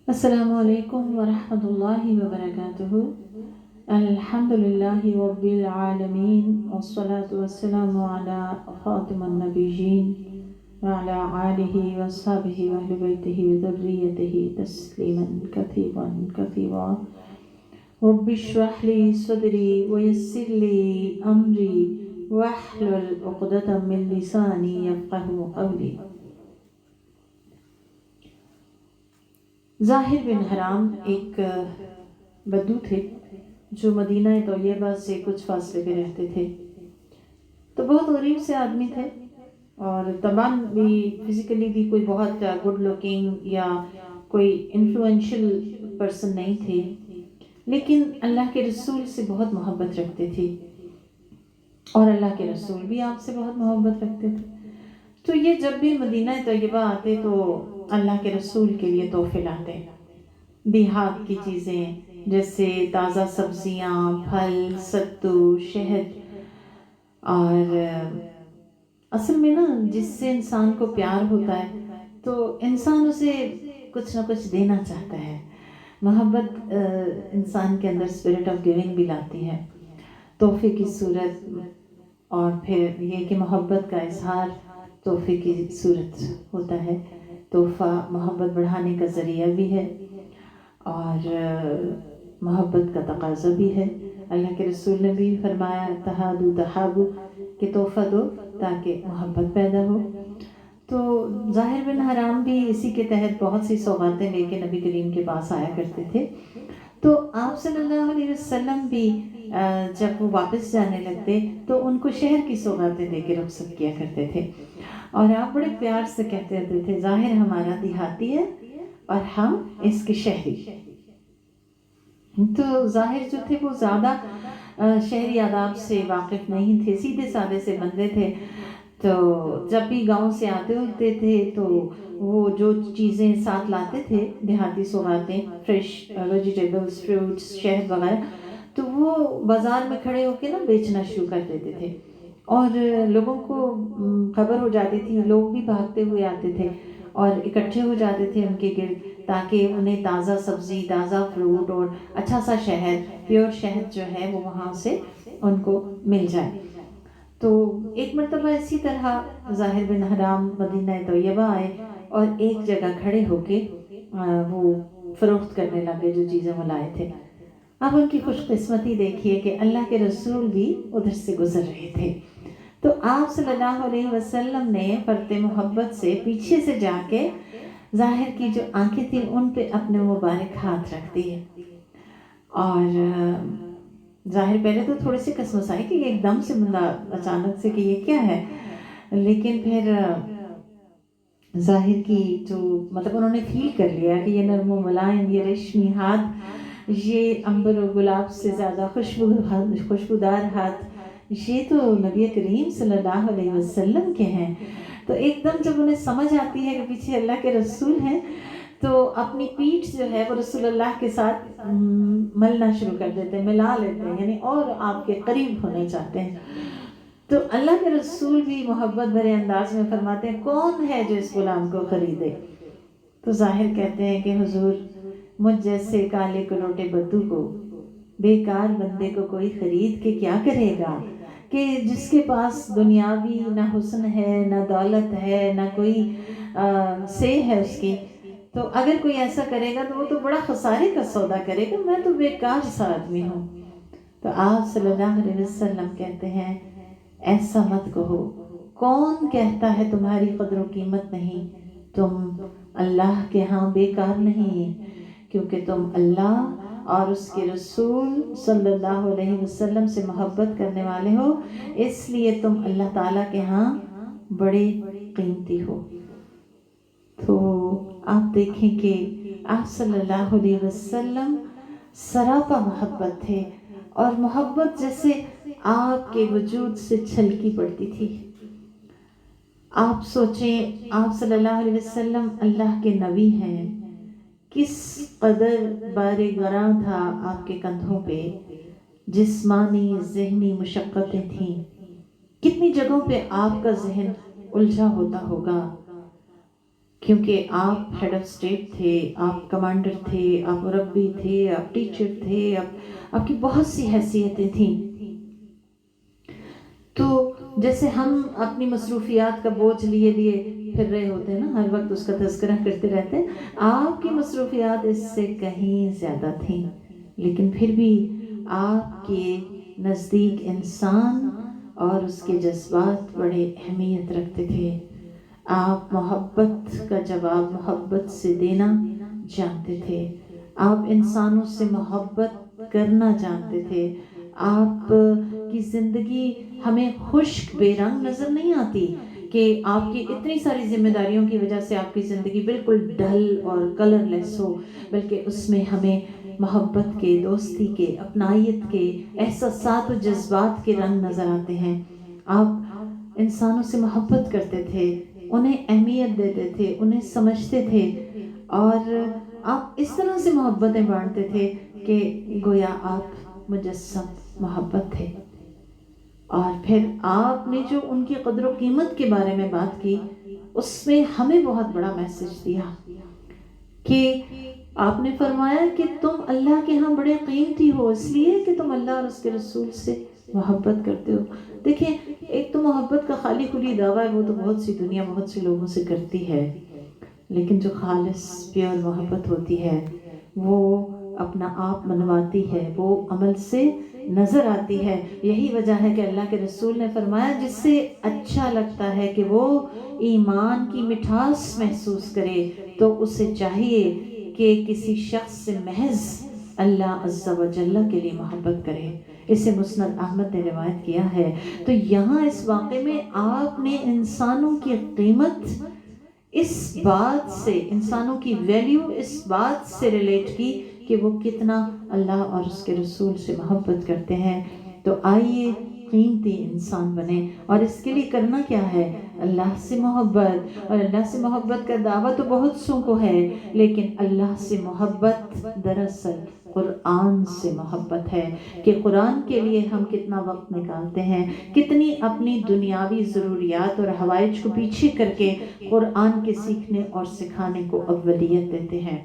السلام علیکم ورحمۃ اللہ وبرکاتہ۔ الحمد للہ رب العالمین والصلاة والسلام علی خاتم النبیین وعلی آلہ وصحبہ واہل بیتہ وذریتہ تسلیما کثیرا کثیرا۔ رب اشرح لی صدری ویسر لی امری واحلل عقدۃ من لسانی یفقہوا قولی۔ ظاہر بن حرام ایک بدو تھے جو مدینہ طیبہ سے کچھ فاصلے پہ رہتے تھے، تو بہت غریب سے آدمی تھے اور طبعاً بھی فزیکلی بھی کوئی بہت گڈ لکنگ یا کوئی انفلوئنشل پرسن نہیں تھے، لیکن اللہ کے رسول سے بہت محبت رکھتے تھے اور اللہ کے رسول بھی آپ سے بہت محبت رکھتے تھے۔ تو یہ جب بھی مدینہ طیبہ آتے تو اللہ کے رسول کے لیے تحفے لاتے، دیہات کی چیزیں جیسے تازہ سبزیاں، پھل، ستو، شہد، اور اصل میں نا جس سے انسان کو پیار ہوتا ہے تو انسان اسے کچھ نہ کچھ دینا چاہتا ہے۔ محبت انسان کے اندر اسپرٹ آف گیونگ بھی لاتی ہے تحفے کی صورت، اور پھر یہ کہ محبت کا اظہار تحفے کی صورت ہوتا ہے۔ تحفہ محبت بڑھانے کا ذریعہ بھی ہے اور محبت کا تقاضا بھی ہے۔ اللہ کے رسول نے بھی فرمایا تہادو تحابو، کہ تحفہ دو تاکہ محبت پیدا ہو۔ تو ظاہر بن حرام بھی اسی کے تحت بہت سی سوغاتیں لے کے نبی کریم کے پاس آیا کرتے تھے، تو آپ صلی اللہ علیہ وسلم بھی جب وہ واپس جانے لگتے تو ان کو شہر کی سوغاتیں دے کے رخصت کیا کرتے تھے، اور آپ بڑے پیار سے کہتے ہوتے تھے ظاہر ہمارا دیہاتی ہے اور ہم اس کے شہری۔ تو ظاہر جو تھے وہ زیادہ شہری آداب سے واقف نہیں تھے، سیدھے سادے سے بندے تھے، تو جب بھی گاؤں سے آتے ہوتے تھے تو وہ جو چیزیں ساتھ لاتے تھے دیہاتی سوغاتیں، فریش ویجیٹیبلز، فروٹس، شہد وغیرہ، تو وہ بازار میں کھڑے ہو کے نا بیچنا شروع کر دیتے تھے، اور لوگوں کو خبر ہو جاتی تھی، لوگ بھی بھاگتے ہوئے آتے تھے اور اکٹھے ہو جاتے تھے ان کے گرد، تاکہ انہیں تازہ سبزی، تازہ فروٹ اور اچھا سا شہد، پیور شہد جو ہے وہ وہاں سے ان کو مل جائے۔ تو ایک مرتبہ اسی طرح ظاہر بن حرام مدینہ طیبہ آئے اور ایک جگہ کھڑے ہو کے وہ فروخت کرنے لگے جو چیزیں وہ لائے تھے۔ اب ان کی خوش قسمتی دیکھیے کہ اللہ کے رسول بھی ادھر سے گزر رہے تھے، تو آپ صلی اللہ علیہ وسلم نے فرط محبت سے پیچھے سے جا کے ظاہر کی جو آنکھیں تھیں ان پہ اپنے مبارک ہاتھ رکھ دیے، اور ظاہر پہلے تو تھوڑے سے کسمسائے کہ یہ ایک دم سے بندہ اچانک سے کہ یہ کیا ہے، لیکن پھر ظاہر کی جو مطلب انہوں نے فیل کر لیا کہ یہ نرم و ملائم، یہ ریشمی ہاتھ، یہ عنبر و گلاب سے زیادہ خوشبودار ہاتھ، یہ تو نبی کریم صلی اللہ علیہ وسلم کے ہیں۔ تو ایک دم جب انہیں سمجھ آتی ہے کہ پیچھے اللہ کے رسول ہیں تو اپنی پیٹھ جو ہے وہ رسول اللہ کے ساتھ ملنا شروع کر دیتے ہیں، ملا لیتے ہیں، یعنی اور آپ کے قریب ہونا چاہتے ہیں۔ تو اللہ کے رسول بھی محبت بھرے انداز میں فرماتے ہیں کون ہے جو اس غلام کو خریدے؟ تو ظاہر کہتے ہیں کہ حضور مجھ جیسے کالے کلوٹے بدو کو، بیکار بندے کو کوئی خرید کے کیا کرے گا، کہ جس کے پاس دنیاوی نہ حسن ہے، نہ دولت ہے، نہ کوئی سے ہے اس کی، تو اگر کوئی ایسا کرے گا تو وہ تو بڑا خسارے کا سودا کرے گا، میں تو بیکار سا آدمی ہوں۔ تو آپ صلی اللہ علیہ وسلم کہتے ہیں ایسا مت کہو، کون کہتا ہے تمہاری قدر و قیمت نہیں؟ تم اللہ کے ہاں بیکار نہیں، کیونکہ تم اللہ اور اس کے رسول صلی اللہ علیہ وسلم سے محبت کرنے والے ہو، اس لیے تم اللہ تعالیٰ کے ہاں بڑے قیمتی ہو۔ تو آپ دیکھیں کہ آپ صلی اللہ علیہ وسلم سراپا محبت تھے، اور محبت جیسے آپ کے وجود سے چھلکی پڑتی تھی۔ آپ سوچیں آپ صلی اللہ علیہ وسلم اللہ کے نبی ہیں، کس قدر بار گراں تھا آپ کے کندھوں پہ، جسمانی ذہنی مشقتیں تھیں، کتنی جگہوں پہ آپ کا ذہن الجھا ہوتا ہوگا، کیونکہ آپ ہیڈ آف اسٹیٹ تھے، آپ کمانڈر تھے، آپ مربی تھے، آپ ٹیچر تھے، آپ کی بہت سی حیثیتیں تھیں. تو جیسے ہم اپنی مصروفیات کا بوجھ لیے پھر رہے ہوتے ہیں نا، ہر وقت اس کا تذکرہ کرتے رہتے ہیں، آپ کی مصروفیات اس سے کہیں زیادہ تھیں، لیکن پھر بھی آپ کے نزدیک انسان اور اس کے جذبات بڑے اہمیت رکھتے تھے. آپ محبت کا جواب محبت سے دینا جانتے تھے، آپ انسانوں سے محبت کرنا جانتے تھے. آپ کی زندگی ہمیں خشک بے رنگ نظر نہیں آتی کہ آپ کی اتنی ساری ذمہ داریوں کی وجہ سے آپ کی زندگی بالکل ڈل اور کلر لیس ہو، بلکہ اس میں ہمیں محبت کے، دوستی کے، اپنائیت کے، احساسات و جذبات کے رنگ نظر آتے ہیں. آپ انسانوں سے محبت کرتے تھے، انہیں اہمیت دیتے تھے، انہیں سمجھتے تھے، اور آپ اس طرح سے محبتیں بانٹتے تھے کہ گویا آپ مجسم محبت تھے. اور پھر آپ نے جو ان کی قدر و قیمت کے بارے میں بات کی، اس میں ہمیں بہت بڑا میسج دیا کہ آپ نے فرمایا کہ تم اللہ کے ہاں بڑے قیمتی ہو اس لیے کہ تم اللہ اور اس کے رسول سے محبت کرتے ہو. دیکھیں، ایک تو محبت کا خالی خلی دعویٰ ہے، وہ تو بہت سی دنیا بہت سے لوگوں سے کرتی ہے، لیکن جو خالص پیور محبت ہوتی ہے وہ اپنا آپ منواتی ہے، وہ عمل سے نظر آتی ہے. یہی وجہ ہے کہ اللہ کے رسول نے فرمایا جس سے اچھا لگتا ہے کہ وہ ایمان کی مٹھاس محسوس کرے تو اسے چاہیے کہ کسی شخص سے محض اللہ عز و جل کے لیے محبت کرے. اسے مسند احمد نے روایت کیا ہے. تو یہاں اس واقعے میں آپ نے انسانوں کی قیمت اس بات سے، انسانوں کی ویلیو اس بات سے ریلیٹ کی کہ وہ کتنا اللہ اور اس کے رسول سے محبت کرتے ہیں. تو آئیے قیمتی انسان بنے، اور اس کے لیے کرنا کیا ہے؟ اللہ سے محبت. اور اللہ سے محبت کا دعویٰ تو بہت سو کو ہے، لیکن اللہ سے محبت دراصل قرآن سے محبت ہے کہ قرآن کے لیے ہم کتنا وقت نکالتے ہیں، کتنی اپنی دنیاوی ضروریات اور حوائج کو پیچھے کر کے قرآن کے سیکھنے اور سکھانے کو اولیت دیتے ہیں.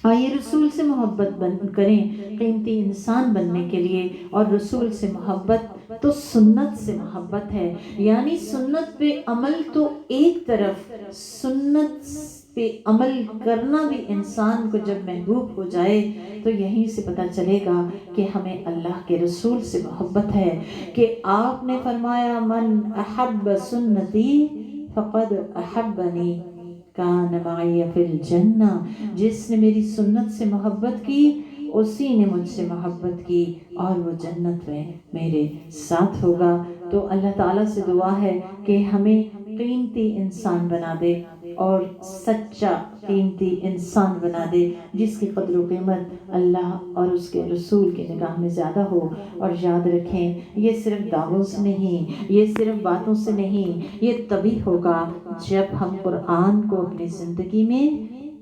آئیے رسول سے محبت کریں قیمتی انسان بننے کے لیے. اور رسول سے محبت تو سنت سے محبت ہے، یعنی سنت پہ عمل تو ایک طرف، سنت پہ عمل کرنا بھی انسان کو جب محبوب ہو جائے تو یہیں سے پتہ چلے گا کہ ہمیں اللہ کے رسول سے محبت ہے. کہ آپ نے فرمایا من احب سنتی فقد احبنی کان معی فی الجنہ، جس نے میری سنت سے محبت کی اسی نے مجھ سے محبت کی اور وہ جنت میں میرے ساتھ ہوگا. تو اللہ تعالیٰ سے دعا ہے کہ ہمیں قیمتی انسان بنا دے اور سچا قیمتی انسان بنا دے جس کی قدر و قیمت اللہ اور اس کے رسول کی نگاہ میں زیادہ ہو. اور یاد رکھیں، یہ صرف دعووں سے نہیں، یہ صرف باتوں سے نہیں، یہ تبھی ہوگا جب ہم قرآن کو اپنی زندگی میں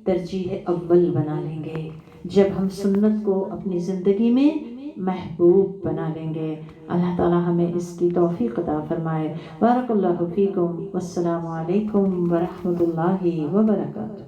ترجیح اول بنا لیں گے، جب ہم سنت کو اپنی زندگی میں محبوب بنا لیں گے. اللہ تعالی ہمیں اس کی توفیق عطا فرمائے. بارک اللہ فیکم، والسلام علیکم ورحمۃ اللہ وبرکاتہ.